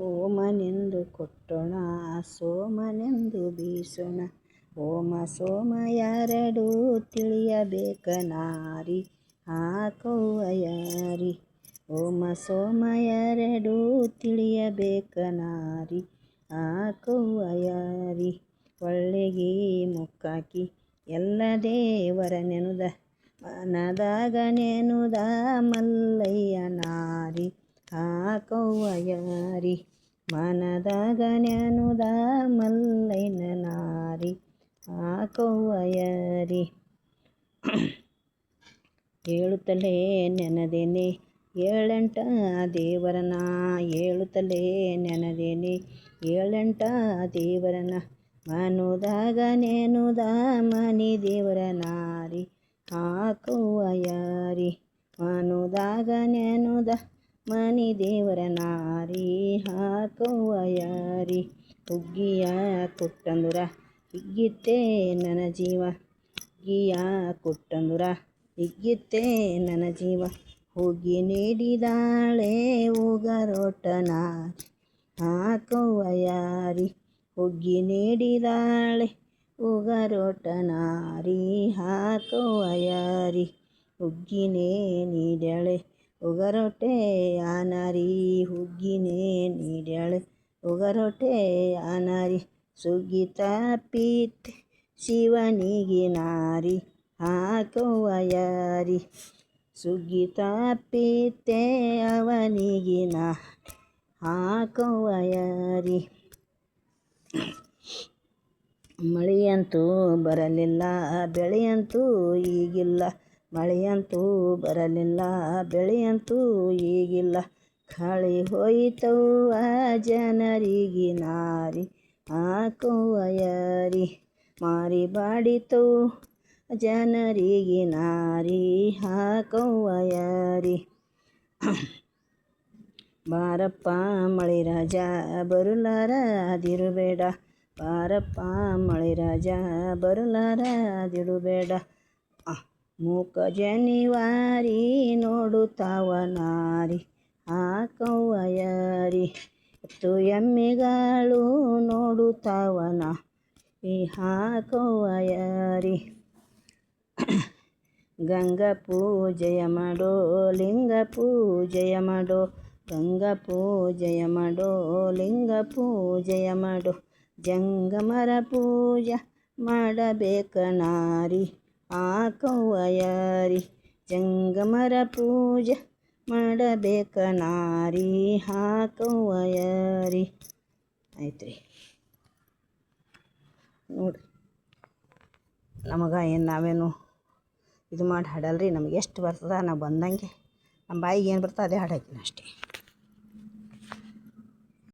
ಓಮನೆಂದು ಕೊಟ್ಟೋಣ ಸೋಮನೆಂದು ಬೀಸೋಣ. ಓಮ ಸೋಮ ಎರಡು ತಿಳಿಯಬೇಕ ನಾರಿ ಹಾಕವ್ವ ಯಾರಿ. ಓಮ ಸೋಮ ಎರಡು ತಿಳಿಯಬೇಕ ನಾರಿ ಹಾಕವ್ವ ಯಾರಿ. ಒಳ್ಳೆಗೆ ಮುಕ್ಕಾಕಿ ಎಲ್ಲ ದೇವರ ನೆನುದ ಮನದಾಗ ನೆನುದ ಮಲ್ಲಯ್ಯ ನಾರಿ ಹಾಕವ್ವ ಯಾರಿ. ಮನದಾಗ ನೆನುದ ಮಲ್ಲಯ್ಯನ ನಾರಿ ಹಾಕವ್ವ ಯಾರಿ. ಏಳುತ್ತಲೇ ನೆನೆದೇನೆ ಏಳೆಂಟ ದೇವರನ. ಏಳುತ್ತಲೇ ನೆನೆದೇನೆ ಏಳೆಂಟ ದೇವರನ. ಮನುದಾಗ ನೆನುದ ಮನಿ ದೇವರ ನಾರಿ ಹಾಕವ್ವ ಯಾರಿ. ಮನುದಾಗ ನೆನುದ ಮನಿ ದೇವರ ನಾರಿ ಹಾಕವ್ವ ಯಾರಿ. ಹುಗ್ಗಿಯ ಕೊಟ್ಟಂದುರ ಹಿಗ್ಗಿತ್ತೇ ನನ್ನ ಜೀವ. ಹುಗ್ಗಿಯ ಕೊಟ್ಟಂದುರ ಹಿಗ್ಗಿತ್ತೇ ನನ್ನ ಜೀವ. ಹುಗ್ಗಿ ನೀಡಿದಾಳೆ ಉಗರೊಟ್ಟ ನಾರಿ ಹಾಕವ್ವ ಯಾರಿ. ಹುಗ್ಗಿ ನೀಡಿದಾಳೆ ಉಗರೊಟ್ಟ ನಾರಿ ಹಾಕವ್ವ ಯಾರಿ. ಹುಗ್ಗಿನೇ ನೀಡ್ಯಾಳೆ ಉಗರೊಟ್ಟೆ ಆ ನಾರಿ. ಹುಗ್ಗಿನೇ ನೀಡ್ಯಾಳೆ ಉಗರೊಟ್ಟೆ ಆ ನಾರಿ. ಸುಗ್ಗಿ ತಪ್ಪಿತೆ ಶಿವನಿಗೆ ನಾರಿ ಹಾಕವ್ವ ಯಾರಿ. ಸುಗ್ಗಿ ತಪ್ಪಿತೆ ಅವನಿಗೆ ನಾರಿ ಹಾಕವ್ವ ಯಾರಿ. ಮಳೆಯಂತೂ ಬರಲಿಲ್ಲ ಬೆಳೆಯಂತೂ ಈಗಿಲ್ಲ. ಮಳೆಯಂತೂ ಬರಲಿಲ್ಲ ಬೆಳೆಯಂತೂ ಈಗಿಲ್ಲ. ಕಳೆ ಹೋಯಿತವ್ವ ಜನರಿಗೆ ನಾರಿ ಹಾಕವ್ವ ಯಾರಿ. ಮಾರಿ ಬಾಡಿತವ್ವ ಜನರಿಗೆ ನಾರಿ ಹಾಕವ್ವ ಯಾರಿ. ಬಾರಪ್ಪ ಮಳಿರಾಜ ಬರುಲಾರದಿರಬೇಡ. ಬಾರಪ್ಪ ಮಳಿರಾಜ ಬರುಲಾರದಿರಬೇಡ. ಮೂಕ ಜನಿವಾರಿ ನೋಡುತ್ತಾವ ನಾರಿ ಹಾಕವ್ವ ಯಾರಿ. ಎತ್ತು ಎಮ್ಮೆಗಳು ನೋಡುತ್ತಾವ ನಾರಿ ಹಾಕವ್ವ ಯಾರಿ. ಗಂಗಾ ಪೂಜೆಯ ಮಾಡೋ ಲಿಂಗ ಪೂಜೆಯ ಮಾಡೋ. ಗಂಗಾ ಪೂಜೆಯ ಮಾಡೋ ಲಿಂಗ ಪೂಜೆಯ ಮಾಡೋ. ಜಂಗಮರ ಪೂಜೆ ಮಾಡಬೇಕ ನಾರಿ ಹಾಕವ್ವ ಯಾರಿ. ಜಂಗಮರ ಪೂಜೆ ಮಾಡಬೇಕ ನಾರಿ ಹಾಕವ್ವ ಯಾರಿ. ಆಯ್ತು ರೀ ನೋಡಿರಿ. ನಮಗೆ ಏನು ನಾವೇನು ಇದು ಮಾಡಿ ಹಾಡಲ್ರಿ. ನಮಗೆ ಎಷ್ಟು ಬರ್ತದ ನಾವು ಬಂದಂಗೆ ನಮ್ಮ ಬಾಯಿಗೆ ಏನು ಬರ್ತದೆ ಅದೇ ಹಾಡು ಹಾಕಿನಿ ಅಷ್ಟೇ.